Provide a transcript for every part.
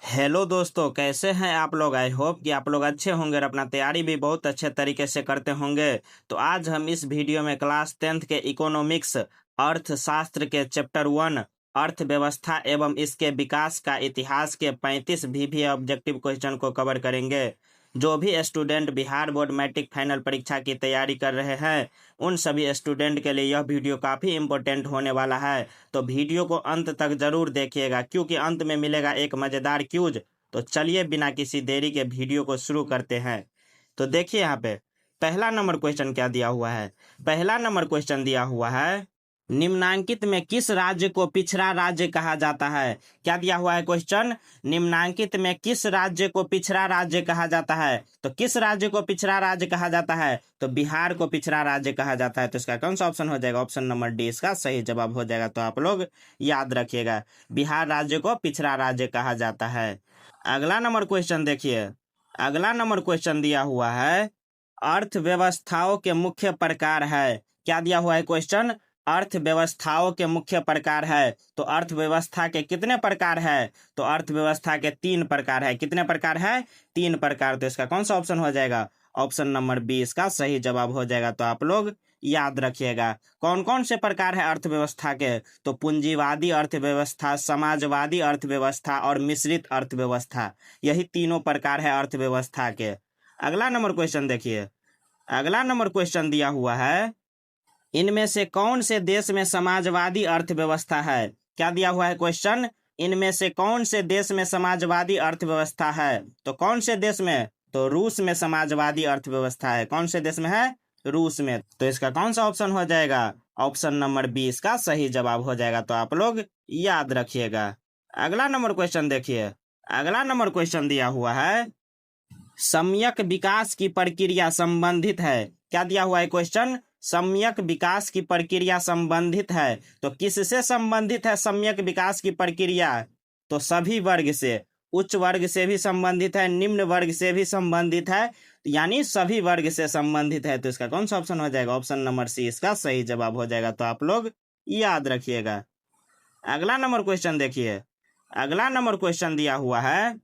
Hello दोस्तों, कैसे हैं आप लोग। आई होप कि आप लोग अच्छे होंगे और अपना तैयारी भी बहुत अच्छे तरीके से करते होंगे। तो आज हम इस वीडियो में क्लास 10th के इकोनॉमिक्स अर्थशास्त्र के चैप्टर 1 अर्थव्यवस्था एवं इसके विकास का इतिहास के 35 भी ऑब्जेक्टिव क्वेश्चन को कवर करेंगे। जो भी student Bihar board matric final परीक्षा की तैयारी कर रहे हैं उन सभी स्टूडेंट के लिए यह वीडियो काफ़ी इम्पोर्टेंट होने वाला है। तो वीडियो को अंत तक जरूर देखिएगा क्योंकि अंत में मिलेगा एक मज़ेदार क्यूज। तो चलिए बिना किसी देरी के वीडियो को शुरू करते हैं। तो देखिए यहाँ पे पहला नंबर क्वेश्चन क्या दिया हुआ है। पहला नंबर क्वेश्चन दिया हुआ है, निम्नांकित में किस राज्य को पिछड़ा राज्य कहा जाता है। क्या दिया हुआ है क्वेश्चन, निम्नांकित में किस राज्य को पिछड़ा राज्य कहा जाता है। तो किस राज्य को पिछड़ा राज्य कहा जाता है, तो बिहार को पिछड़ा राज्य कहा जाता है। तो इसका कौन सा ऑप्शन हो जाएगा, ऑप्शन नंबर डी इसका सही जवाब हो जाएगा। तो आप लोग याद रखिएगा, बिहार राज्य को पिछड़ा राज्य कहा जाता है। अगला नंबर क्वेश्चन देखिए, अगला नंबर क्वेश्चन दिया हुआ है, अर्थव्यवस्थाओं के मुख्य प्रकार है। क्या दिया हुआ है क्वेश्चन, अर्थव्यवस्थाओं के मुख्य प्रकार है। तो अर्थव्यवस्था के कितने प्रकार है, तो अर्थव्यवस्था के 3 प्रकार है। कितने प्रकार है, 3 प्रकार। तो इसका कौन सा ऑप्शन हो जाएगा, ऑप्शन नंबर बी इसका सही जवाब हो जाएगा। तो आप लोग याद रखिएगा कौन कौन से प्रकार है अर्थव्यवस्था के, तो पूंजीवादी अर्थव्यवस्था, समाजवादी अर्थव्यवस्था और मिश्रित अर्थव्यवस्था, यही तीनों प्रकार है अर्थव्यवस्था के। अगला नंबर क्वेश्चन देखिए, अगला नंबर क्वेश्चन दिया हुआ है, इनमें से कौन से देश में समाजवादी अर्थव्यवस्था है। क्या दिया हुआ है क्वेश्चन, इनमें से कौन से देश में समाजवादी अर्थव्यवस्था है। तो कौन से देश में, तो रूस में समाजवादी अर्थव्यवस्था है। कौन से देश में है, रूस में। तो इसका कौन सा ऑप्शन हो जाएगा, ऑप्शन नंबर बी इसका सही जवाब हो जाएगा। तो आप लोग याद रखिएगा। अगला नंबर क्वेश्चन देखिए, अगला नंबर क्वेश्चन दिया हुआ है, सम्यक विकास की प्रक्रिया संबंधित है। क्या दिया हुआ है क्वेश्चन, सम्यक विकास की प्रक्रिया संबंधित है। तो किससे संबंधित है सम्यक विकास की प्रक्रिया, तो सभी वर्ग से, उच्च वर्ग से भी संबंधित है, निम्न वर्ग से भी संबंधित है, यानी सभी वर्ग से संबंधित है। तो इसका कौन सा ऑप्शन हो जाएगा, ऑप्शन नंबर सी इसका सही जवाब हो जाएगा। तो आप लोग याद रखिएगा। अगला नंबर क्वेश्चन देखिए, अगला नंबर क्वेश्चन दिया हुआ है,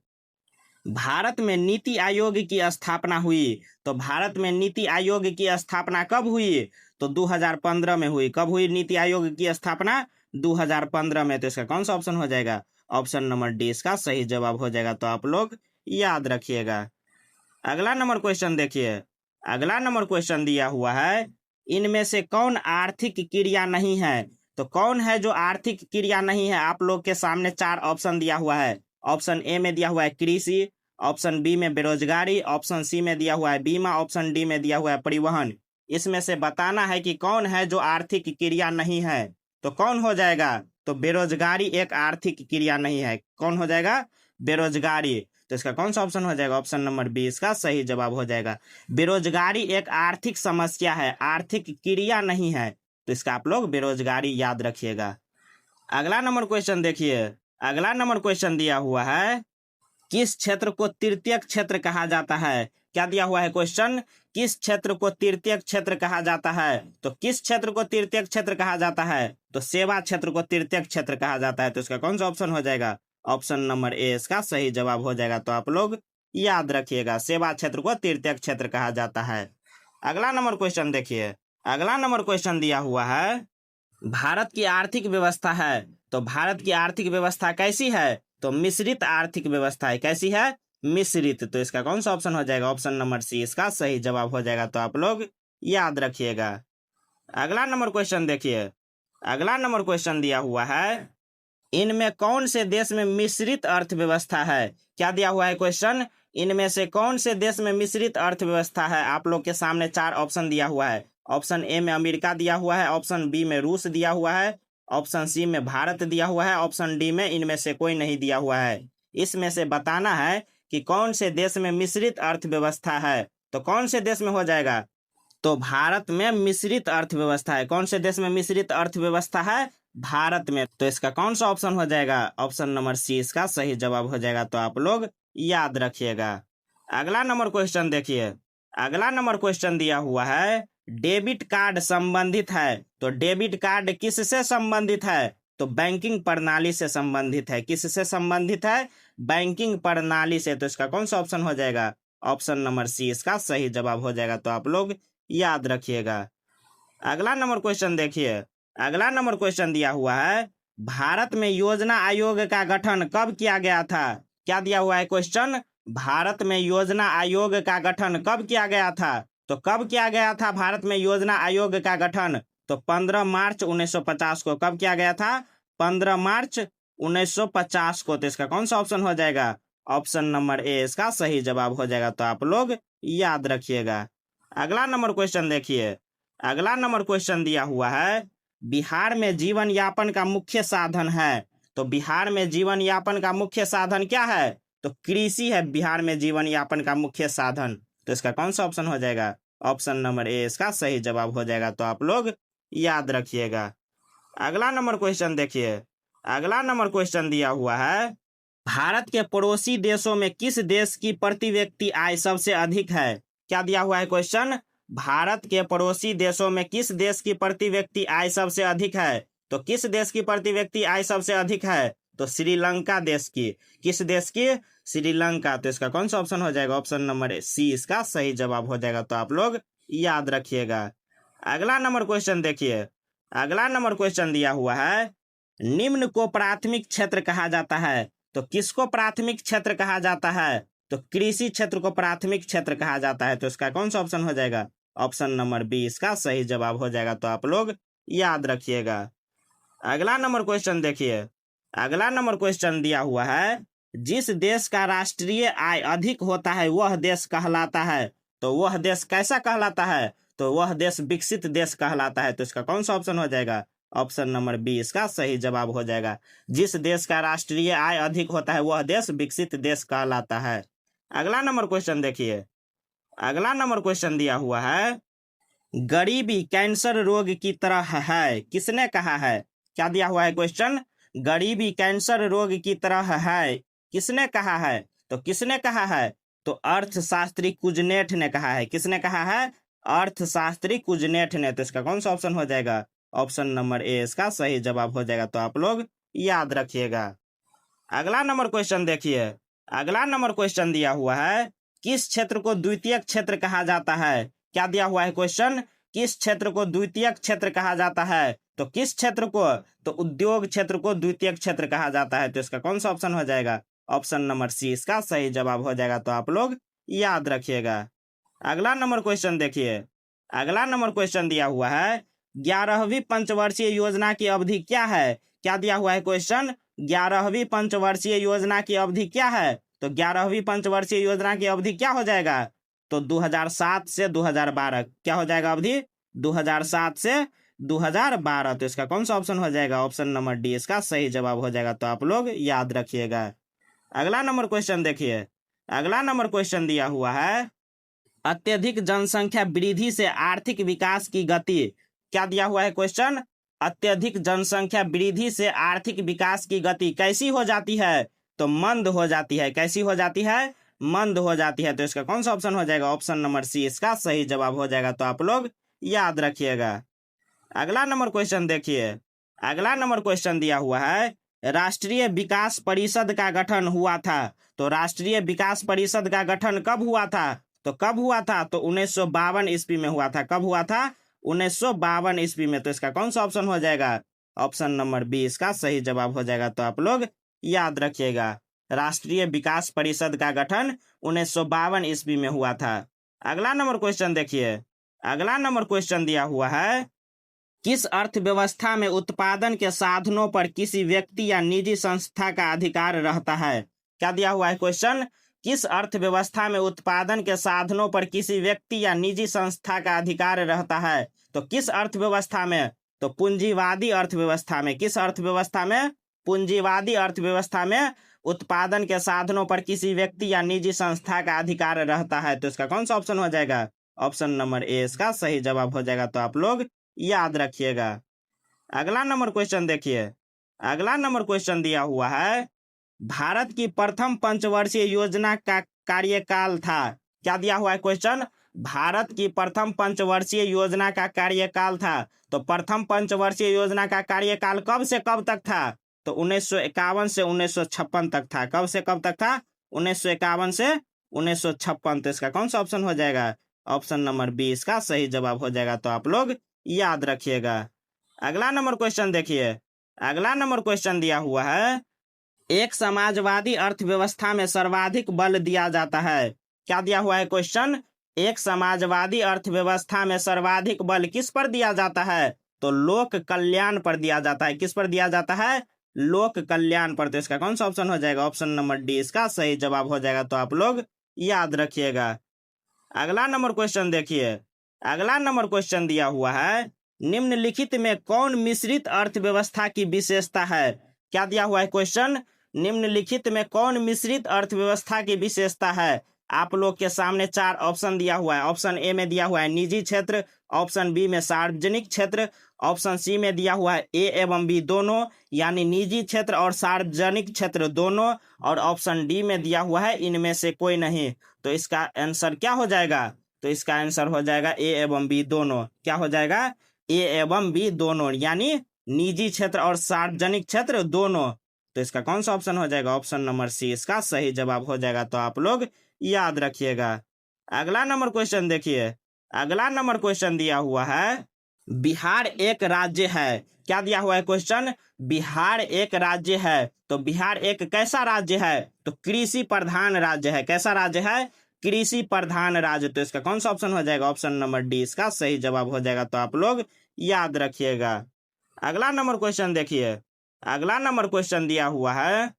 भारत में नीति आयोग की स्थापना हुई। तो भारत में नीति आयोग की स्थापना कब हुई, तो 2015 में हुई। कब हुई नीति आयोग की स्थापना, 2015 में। तो इसका कौन सा ऑप्शन हो जाएगा, ऑप्शन नंबर डी इसका सही जवाब हो जाएगा। तो आप लोग याद रखिएगा। अगला नंबर क्वेश्चन देखिए, अगला नंबर क्वेश्चन दिया हुआ है, इनमें से कौन आर्थिक क्रिया नहीं है। तो कौन है जो आर्थिक क्रिया नहीं है, आप लोग के सामने 4 ऑप्शन दिया हुआ है। ऑप्शन ए में दिया हुआ है कृषि, ऑप्शन बी में बेरोजगारी, ऑप्शन सी में दिया हुआ है बीमा, ऑप्शन डी में दिया हुआ है परिवहन। इसमें से बताना है कि कौन है जो आर्थिक क्रिया नहीं है। तो कौन हो जाएगा, तो बेरोजगारी एक आर्थिक क्रिया नहीं है। कौन हो जाएगा, बेरोजगारी। तो इसका कौन सा ऑप्शन हो जाएगा, ऑप्शन नंबर बी इसका सही जवाब हो जाएगा। बेरोजगारी एक आर्थिक समस्या है, आर्थिक क्रिया नहीं है। तो इसका आप लोग बेरोजगारी याद रखिएगा। अगला नंबर क्वेश्चन देखिए, अगला नंबर क्वेश्चन दिया हुआ है, किस क्षेत्र को तृतीय क्षेत्र कहा जाता है। क्या दिया हुआ है क्वेश्चन, किस क्षेत्र को तृतीय क्षेत्र कहा जाता है। तो किस क्षेत्र को तृतीय क्षेत्र कहा जाता है, तो सेवा क्षेत्र को तृतीय क्षेत्र कहा जाता है। तो इसका कौन सा ऑप्शन हो जाएगा, ऑप्शन नंबर ए इसका सही जवाब हो जाएगा। तो आप लोग याद रखिएगा, सेवा क्षेत्र को तृतीय क्षेत्र कहा जाता है। अगला नंबर क्वेश्चन देखिए, अगला नंबर क्वेश्चन दिया हुआ है, भारत की आर्थिक व्यवस्था है। तो भारत की आर्थिक व्यवस्था कैसी है, तो मिश्रित आर्थिक व्यवस्था है। कैसी है, मिश्रित। तो इसका कौन सा ऑप्शन हो जाएगा, ऑप्शन नंबर सी इसका सही जवाब हो जाएगा। तो आप लोग याद रखिएगा। अगला नंबर क्वेश्चन देखिए, अगला नंबर क्वेश्चन दिया हुआ है, इनमें कौन से देश में मिश्रित अर्थव्यवस्था है। क्या दिया हुआ है क्वेश्चन, इनमें से कौन से देश में मिश्रित अर्थव्यवस्था है। आप लोग के सामने 4 ऑप्शन दिया हुआ है। ऑप्शन ए में अमेरिका दिया हुआ है, ऑप्शन बी में रूस दिया हुआ है, ऑप्शन सी में भारत दिया हुआ है, ऑप्शन डी में इनमें से कोई नहीं दिया हुआ है। इसमें से बताना है कि कौन से देश में मिश्रित अर्थव्यवस्था है। तो कौन से देश में हो जाएगा, तो भारत में मिश्रित अर्थव्यवस्था है। कौन से देश में मिश्रित अर्थव्यवस्था है, भारत में। तो इसका कौन सा ऑप्शन हो जाएगा, ऑप्शन नंबर सी इसका सही जवाब हो जाएगा। तो आप लोग याद रखिएगा। अगला नंबर क्वेश्चन देखिए, अगला नंबर क्वेश्चन दिया हुआ है, डेबिट कार्ड संबंधित है। तो डेबिट कार्ड किससे संबंधित है, तो बैंकिंग प्रणाली से संबंधित है। किससे संबंधित है? बैंकिंग प्रणाली से। तो इसका कौन सा ऑप्शन हो जाएगा? ऑप्शन नंबर सी इसका सही जवाब हो जाएगा। तो आप लोग याद रखिएगा। अगला नंबर क्वेश्चन देखिए। अगला नंबर क्वेश्चन दिया हुआ है, भारत में योजना आयोग का गठन कब किया गया था? क्या दिया हुआ है क्वेश्चन? भारत में योजना आयोग का गठन कब किया गया था? तो कब किया गया था भारत में योजना आयोग का गठन? तो 15 मार्च 1950 को। कब किया गया था? 15 मार्च 1950 को। तो इसका कौन सा ऑप्शन हो जाएगा? ऑप्शन नंबर ए इसका सही जवाब हो जाएगा। तो आप लोग याद रखिएगा। अगला नंबर क्वेश्चन देखिए। अगला नंबर क्वेश्चन दिया हुआ है, बिहार में जीवन यापन का मुख्य साधन है। तो बिहार में जीवन यापन का मुख्य साधन क्या है? तो कृषि है बिहार में जीवन यापन का मुख्य साधन। तो इसका कौन सा ऑप्शन हो जाएगा? ऑप्शन नंबर ए इसका सही जवाब हो जाएगा। तो आप लोग याद रखिएगा। अगला नंबर क्वेश्चन देखिए। अगला नंबर क्वेश्चन दिया हुआ है, भारत के पड़ोसी देशों में किस देश की प्रति व्यक्ति आय सबसे अधिक है? क्या दिया हुआ है क्वेश्चन? भारत के पड़ोसी देशों में किस देश की प्रति व्यक्ति आय सबसे अधिक है? तो किस देश की प्रति व्यक्ति आय सबसे अधिक है? तो श्रीलंका देश की। किस देश की? श्रीलंका। तो इसका कौन सा ऑप्शन हो जाएगा? ऑप्शन नंबर सी इसका सही जवाब हो जाएगा। तो आप लोग याद रखिएगा। अगला नंबर क्वेश्चन देखिए। अगला नंबर क्वेश्चन दिया हुआ है, निम्न को प्राथमिक क्षेत्र कहा जाता है। तो किसको प्राथमिक क्षेत्र कहा जाता है? तो कृषि क्षेत्र को प्राथमिक क्षेत्र कहा जाता है। तो इसका कौन सा ऑप्शन हो जाएगा? ऑप्शन नंबर बी इसका सही जवाब हो जाएगा। तो आप लोग याद रखिएगा। अगला नंबर क्वेश्चन देखिए। अगला नंबर क्वेश्चन दिया हुआ है, जिस देश का राष्ट्रीय आय अधिक होता है वह देश कहलाता है। तो वह देश कैसा कहलाता है? तो वह देश विकसित देश कहलाता है। तो इसका कौन सा ऑप्शन हो जाएगा? ऑप्शन नंबर बी इसका सही जवाब हो जाएगा। जिस देश का राष्ट्रीय आय अधिक होता है वह देश विकसित देश कहलाता है। अगला नंबर क्वेश्चन देखिए। अगला नंबर क्वेश्चन दिया हुआ है, गरीबी कैंसर रोग की तरह है। किसने कहा है? क्या दिया हुआ है क्वेश्चन? गरीबी कैंसर रोग की तरह है। किसने कहा है? तो किसने कहा है? तो अर्थशास्त्री कुजनेट ने कहा है। किसने कहा है? अर्थशास्त्री कुजनेट ने। तो इसका कौन सा ऑप्शन हो जाएगा? ऑप्शन नंबर ए इसका सही जवाब हो जाएगा। तो आप लोग याद रखिएगा। अगला नंबर क्वेश्चन देखिए। अगला नंबर क्वेश्चन दिया हुआ है, किस क्षेत्र को द्वितीयक क्षेत्र कहा जाता है? क्या दिया हुआ है क्वेश्चन? किस क्षेत्र को द्वितीयक क्षेत्र कहा जाता है? तो किस क्षेत्र को? तो उद्योग क्षेत्र को द्वितीयक क्षेत्र कहा जाता है। तो इसका कौन सा ऑप्शन हो जाएगा? ऑप्शन नंबर सी इसका सही जवाब हो जाएगा। तो आप लोग याद रखिएगा। अगला नंबर क्वेश्चन देखिए। अगला नंबर क्वेश्चन दिया हुआ है, 11वीं पंचवर्षीय योजना की अवधि क्या है? क्या दिया हुआ है क्वेश्चन? 11वीं पंचवर्षीय योजना की अवधि क्या है? तो 11वीं पंचवर्षीय योजना की अवधि क्या हो जाएगा? तो 2007 से 2012। क्या हो जाएगा अवधि? 2007 से 2012। तो इसका कौन सा ऑप्शन हो जाएगा? ऑप्शन नंबर डी इसका सही जवाब हो जाएगा। तो आप लोग याद रखिएगा। अगला नंबर क्वेश्चन देखिए। अगला नंबर क्वेश्चन दिया हुआ है, अत्यधिक जनसंख्या वृद्धि से आर्थिक विकास की गति। क्या दिया हुआ है क्वेश्चन? अत्यधिक जनसंख्या वृद्धि से आर्थिक विकास की गति कैसी हो जाती है? तो मंद हो जाती है। कैसी हो जाती है? मंद हो जाती है। तो इसका कौन सा ऑप्शन हो जाएगा? ऑप्शन नंबर सी इसका सही जवाब हो जाएगा। तो आप लोग याद रखिएगा। अगला नंबर क्वेश्चन देखिए। अगला नंबर क्वेश्चन दिया हुआ है, राष्ट्रीय विकास परिषद का गठन हुआ था। तो राष्ट्रीय विकास परिषद का गठन कब हुआ था? तो कब हुआ था? तो 1952 ईस्वी में हुआ था। कब हुआ था? 1952 ईस्वी में। तो इसका कौन सा ऑप्शन हो जाएगा? ऑप्शन नंबर बी इसका सही जवाब हो जाएगा। तो आप लोग याद रखिएगा। राष्ट्रीय विकास परिषद का गठन 1952 ईस्वी में हुआ था। अगला नंबर क्वेश्चन देखिए। अगला नंबर क्वेश्चन दिया हुआ है, किस अर्थव्यवस्था में उत्पादन के साधनों पर किसी व्यक्ति या निजी संस्था का अधिकार रहता है? क्या दिया हुआ है क्वेश्चन? किस अर्थव्यवस्था में उत्पादन के साधनों पर किसी व्यक्ति या निजी संस्था का अधिकार रहता है? तो किस अर्थव्यवस्था में? तो पूंजीवादी अर्थव्यवस्था में। किस अर्थव्यवस्था में? पूंजीवादी अर्थव्यवस्था में उत्पादन के साधनों पर किसी व्यक्ति या निजी संस्था का अधिकार रहता है। तो इसका कौन सा ऑप्शन हो जाएगा? ऑप्शन नंबर ए इसका सही जवाब हो जाएगा। तो आप लोग याद रखिएगा। अगला नंबर क्वेश्चन देखिए। अगला नंबर क्वेश्चन दिया हुआ है, भारत की प्रथम पंचवर्षीय योजना का कार्यकाल था। क्या दिया हुआ है क्वेश्चन? भारत की प्रथम पंचवर्षीय योजना का कार्यकाल था? तो प्रथम पंचवर्षीय योजना का कार्यकाल कब से कब तक था? तो 1951 से 1956 तक था। कब से कब तक था? 1951 से 1956। तो इसका कौन सा ऑप्शन हो जाएगा? ऑप्शन नंबर बी इसका सही जवाब हो जाएगा। तो आप लोग याद रखिएगा। अगला नंबर क्वेश्चन देखिए। अगला नंबर क्वेश्चन दिया हुआ है, एक समाजवादी अर्थव्यवस्था में सर्वाधिक बल दिया जाता है। क्या दिया हुआ है क्वेश्चन? एक समाजवादी अर्थव्यवस्था में सर्वाधिक बल किस पर दिया जाता है? तो लोक कल्याण पर दिया जाता है। किस पर दिया जाता है? लोक कल्याण पर। तो इसका कौन सा ऑप्शन हो जाएगा? ऑप्शन नंबर डी इसका सही जवाब हो जाएगा। तो आप लोग याद रखिएगा। अगला नंबर क्वेश्चन देखिए। अगला नंबर क्वेश्चन दिया हुआ है, निम्नलिखित में कौन मिश्रित अर्थव्यवस्था की विशेषता है? क्या दिया हुआ है क्वेश्चन? निम्नलिखित में कौन मिश्रित अर्थव्यवस्था की विशेषता है? आप लोग के सामने 4 ऑप्शन दिया हुआ है। ऑप्शन ए में दिया हुआ है निजी क्षेत्र, ऑप्शन बी में सार्वजनिक क्षेत्र, ऑप्शन सी में दिया हुआ है ए एवं बी दोनों, यानी निजी क्षेत्र और सार्वजनिक क्षेत्र दोनों, और ऑप्शन डी में दिया हुआ है इनमें से कोई नहीं। तो इसका आंसर क्या हो जाएगा? तो इसका आंसर हो जाएगा ए एवं बी दोनों। क्या हो जाएगा? ए एवं बी दोनों, यानी निजी क्षेत्र और सार्वजनिक क्षेत्र दोनों। तो इसका कौन सा ऑप्शन हो जाएगा? ऑप्शन नंबर सी इसका सही जवाब हो जाएगा। तो आप लोग याद रखिएगा। अगला नंबर क्वेश्चन देखिए। अगला नंबर क्वेश्चन दिया हुआ है, बिहार एक राज्य है। क्या दिया हुआ है क्वेश्चन? बिहार एक राज्य है। तो बिहार एक कैसा राज्य है? तो कृषि प्रधान राज्य है। कैसा राज्य है? कृषि प्रधान राज्य। तो इसका कौन सा ऑप्शन हो जाएगा? ऑप्शन नंबर डी इसका सही जवाब हो जाएगा। तो आप लोग याद रखिएगा। अगला नंबर क्वेश्चन देखिए। अगला नंबर क्वेश्चन दिया हुआ है,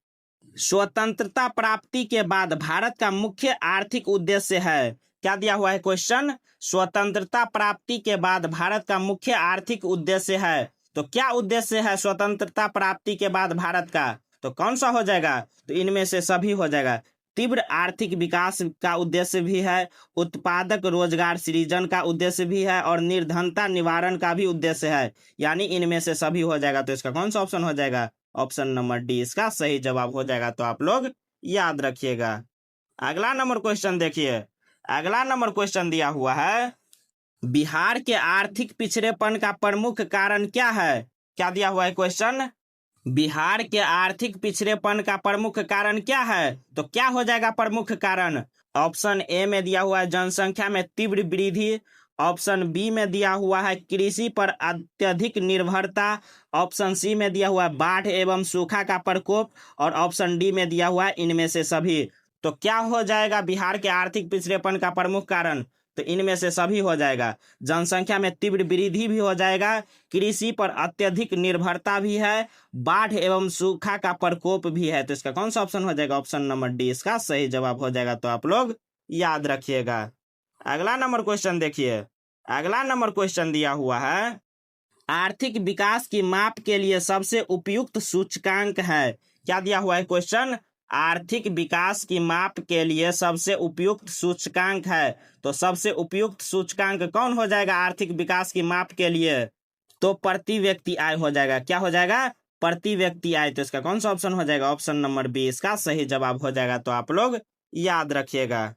स्वतंत्रता प्राप्ति के बाद भारत का मुख्य आर्थिक उद्देश्य है। क्या दिया हुआ है क्वेश्चन? स्वतंत्रता प्राप्ति के बाद भारत का मुख्य आर्थिक उद्देश्य है। तो क्या उद्देश्य है स्वतंत्रता प्राप्ति के बाद भारत का? तो कौन सा हो जाएगा? तो इनमें से सभी हो जाएगा। तीव्र आर्थिक विकास का उद्देश्य भी है, उत्पादक रोजगार सृजन का उद्देश्य भी है, और निर्धनता निवारण का भी उद्देश्य है, यानी इनमें से सभी हो जाएगा। तो इसका कौन सा ऑप्शन हो जाएगा? ऑप्शन नंबर डी इसका सही जवाब हो जाएगा। तो आप लोग याद रखिएगा। अगला नंबर क्वेश्चन देखिए। अगला नंबर क्वेश्चन दिया हुआ है, बिहार के आर्थिक पिछड़ेपन का प्रमुख कारण क्या है? क्या दिया हुआ है क्वेश्चन? बिहार के आर्थिक पिछड़ेपन का प्रमुख कारण क्या है? तो क्या हो जाएगा प्रमुख कारण? ऑप्शन ए में दिया हुआ है जनसंख्या में तीव्र वृद्धि, ऑप्शन बी में दिया हुआ है कृषि पर अत्यधिक निर्भरता, ऑप्शन सी में दिया हुआ है बाढ़ एवं सूखा का प्रकोप, और ऑप्शन डी में दिया हुआ है इनमें से सभी। तो क्या हो जाएगा बिहार के आर्थिक पिछड़ेपन का प्रमुख कारण? तो इनमें से सभी हो जाएगा। जनसंख्या में तीव्र वृद्धि भी हो जाएगा, कृषि पर अत्यधिक निर्भरता भी है, बाढ़ एवं सूखा का प्रकोप भी है। तो इसका कौन सा ऑप्शन हो जाएगा? ऑप्शन नंबर डी इसका सही जवाब हो जाएगा। तो आप लोग याद रखिएगा। अगला नंबर क्वेश्चन देखिए। अगला नंबर क्वेश्चन दिया हुआ है, आर्थिक विकास की माप के लिए सबसे उपयुक्त सूचकांक है। क्या दिया हुआ है क्वेश्चन? आर्थिक विकास की माप के लिए सबसे उपयुक्त सूचकांक है। तो सबसे उपयुक्त सूचकांक कौन हो जाएगा आर्थिक विकास की माप के लिए? तो प्रति व्यक्ति आय हो जाएगा। क्या हो जाएगा? प्रति व्यक्ति आय। तो इसका कौन सा ऑप्शन हो जाएगा? ऑप्शन नंबर बी इसका सही जवाब हो जाएगा। तो आप लोग याद रखिएगा।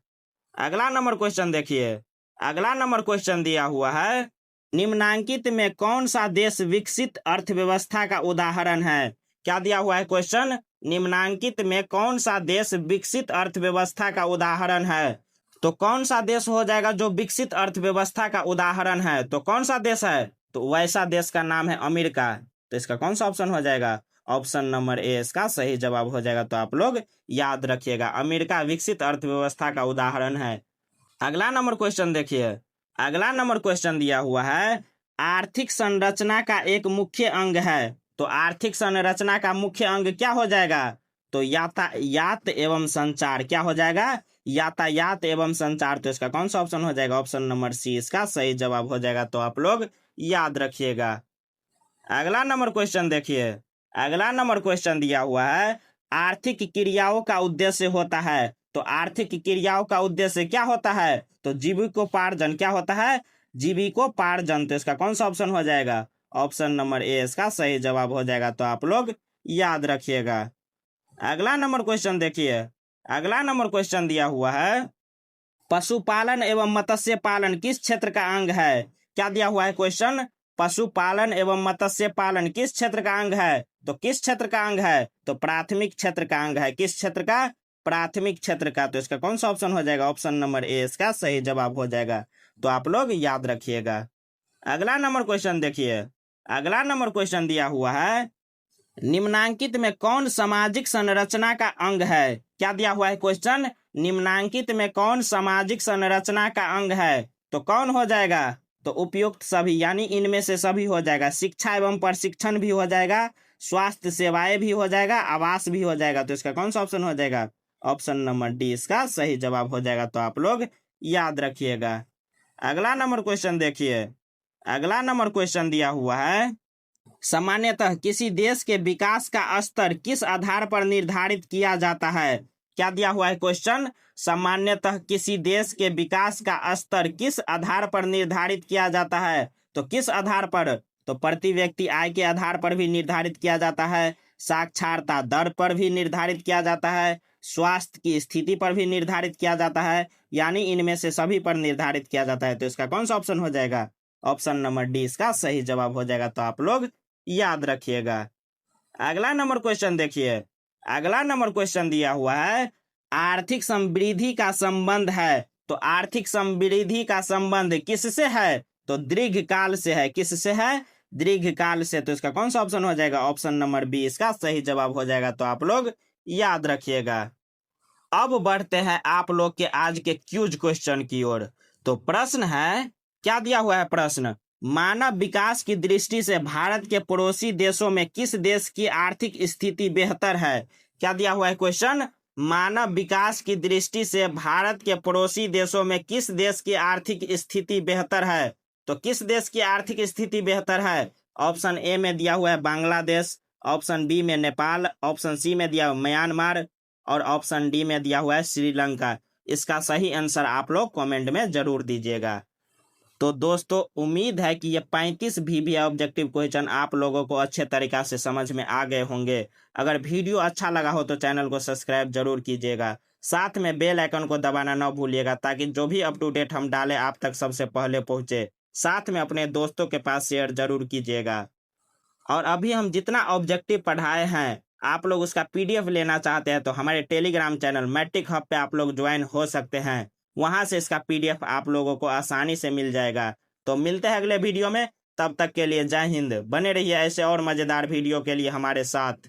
अगला नंबर क्वेश्चन देखिए। अगला नंबर क्वेश्चन दिया हुआ है, निम्नांकित में कौन सा देश विकसित अर्थव्यवस्था का उदाहरण है? क्या दिया हुआ है क्वेश्चन? निम्नांकित में कौन सा देश विकसित अर्थव्यवस्था का उदाहरण है? तो कौन सा देश हो जाएगा जो विकसित अर्थव्यवस्था का उदाहरण है? तो कौन सा देश है? तो वैसा देश का नाम है अमेरिका। तो इसका कौन सा ऑप्शन हो जाएगा? ऑप्शन नंबर ए इसका सही जवाब हो जाएगा। तो आप लोग याद रखिएगा, अमेरिका विकसित अर्थव्यवस्था का उदाहरण है। अगला नंबर क्वेश्चन देखिए। अगला नंबर क्वेश्चन दिया हुआ है, आर्थिक संरचना का एक मुख्य अंग है। तो आर्थिक संरचना का मुख्य अंग क्या हो जाएगा? तो यातायात एवं संचार। क्या हो जाएगा? यातायात एवं संचार। तो इसका कौन सा ऑप्शन हो जाएगा? ऑप्शन नंबर सी इसका सही जवाब हो जाएगा। तो आप लोग याद रखिएगा। अगला नंबर क्वेश्चन देखिए। अगला नंबर क्वेश्चन दिया हुआ है, आर्थिक क्रियाओं का उद्देश्य होता है। तो आर्थिक क्रियाओं का उद्देश्य क्या होता है? तो जीविकोपार्जन। क्या होता है? जीविकोपार्जन। तो इसका कौन सा ऑप्शन हो जाएगा? ऑप्शन नंबर ए इसका सही जवाब हो जाएगा। तो आप लोग याद रखिएगा। अगला नंबर क्वेश्चन देखिए। अगला नंबर क्वेश्चन दिया हुआ है, पशुपालन एवं मत्स्य पालन किस क्षेत्र का अंग है? क्या दिया हुआ है क्वेश्चन? पशुपालन एवं मत्स्य पालन किस क्षेत्र का अंग है? तो किस क्षेत्र का अंग है? तो प्राथमिक क्षेत्र का अंग है। किस क्षेत्र का? प्राथमिक क्षेत्र का। तो इसका कौन सा ऑप्शन हो जाएगा? ऑप्शन नंबर ए इसका सही जवाब हो जाएगा। तो आप लोग याद रखिएगा। अगला नंबर क्वेश्चन देखिए। अगला नंबर क्वेश्चन दिया हुआ है, निम्नांकित में कौन सामाजिक संरचना का अंग है? क्या दिया हुआ है क्वेश्चन? निम्नांकित में कौन सामाजिक संरचना का अंग है? तो कौन हो जाएगा? तो उपयुक्त सभी, यानी इनमें से सभी हो जाएगा। शिक्षा एवं प्रशिक्षण भी हो जाएगा, स्वास्थ्य सेवाएं भी हो जाएगा, आवास भी हो जाएगा। तो इसका कौन सा ऑप्शन हो जाएगा? ऑप्शन नंबर डी इसका सही जवाब हो जाएगा। तो आप लोग याद रखिएगा। अगला नंबर क्वेश्चन देखिए। अगला नंबर क्वेश्चन दिया हुआ है, सामान्यतः किसी देश के विकास का स्तर किस आधार पर निर्धारित किया जाता है? क्या दिया हुआ है क्वेश्चन? सामान्यतः किसी देश के विकास का स्तर किस आधार पर निर्धारित किया जाता है? तो किस आधार पर? तो प्रति व्यक्ति आय के आधार पर भी निर्धारित किया जाता है, साक्षरता दर पर भी निर्धारित किया जाता है, स्वास्थ्य की स्थिति पर भी निर्धारित किया जाता है, यानी इनमें से सभी पर निर्धारित किया जाता है। तो इसका कौन सा ऑप्शन हो जाएगा? ऑप्शन नंबर डी इसका सही जवाब हो जाएगा। तो आप लोग याद रखिएगा। अगला नंबर क्वेश्चन देखिए। अगला नंबर क्वेश्चन दिया हुआ है, आर्थिक समृद्धि का संबंध है। तो आर्थिक समृद्धि का संबंध किससे है? तो दीर्घकाल से है। किससे है? दीर्घकाल से। तो इसका कौन सा ऑप्शन हो जाएगा? ऑप्शन नंबर बी इसका सही जवाब हो जाएगा। तो आप लोग याद रखिएगा। अब बढ़ते हैं आप लोग के आज के क्यूज क्वेश्चन की ओर। तो प्रश्न है, क्या दिया हुआ है प्रश्न? मानव विकास की दृष्टि से भारत के पड़ोसी देशों में किस देश की आर्थिक स्थिति बेहतर है? क्या दिया हुआ है क्वेश्चन? मानव विकास की दृष्टि से भारत के पड़ोसी देशों में किस देश की आर्थिक स्थिति बेहतर है? तो किस देश की आर्थिक स्थिति बेहतर है? ऑप्शन ए में दिया हुआ है बांग्लादेश, ऑप्शन बी में नेपाल, ऑप्शन सी में दिया हुआ म्यांमार और ऑप्शन डी में दिया हुआ है श्रीलंका। इसका सही आंसर आप लोग कमेंट में जरूर दीजिएगा। तो दोस्तों, उम्मीद है कि ये 35 भी ऑब्जेक्टिव क्वेश्चन आप लोगों को अच्छे तरीका से समझ में आ गए होंगे। अगर वीडियो अच्छा लगा हो तो चैनल को सब्सक्राइब जरूर कीजिएगा, साथ में बेल आइकन को दबाना न भूलिएगा, ताकि जो भी अप टू डेट हम डालें आप तक सबसे पहले पहुंचे। साथ में अपने दोस्तों के पास शेयर जरूर कीजिएगा। और अभी हम जितना ऑब्जेक्टिव पढ़ाए हैं, आप लोग उसका PDF लेना चाहते हैं तो हमारे टेलीग्राम चैनल मैट्रिक हब पे आप लोग ज्वाइन हो सकते हैं। वहां से इसका PDF आप लोगों को आसानी से मिल जाएगा। तो मिलते हैं अगले वीडियो में, तब तक के लिए जय हिंद। बने रहिए ऐसे और मजेदार वीडियो के लिए हमारे साथ।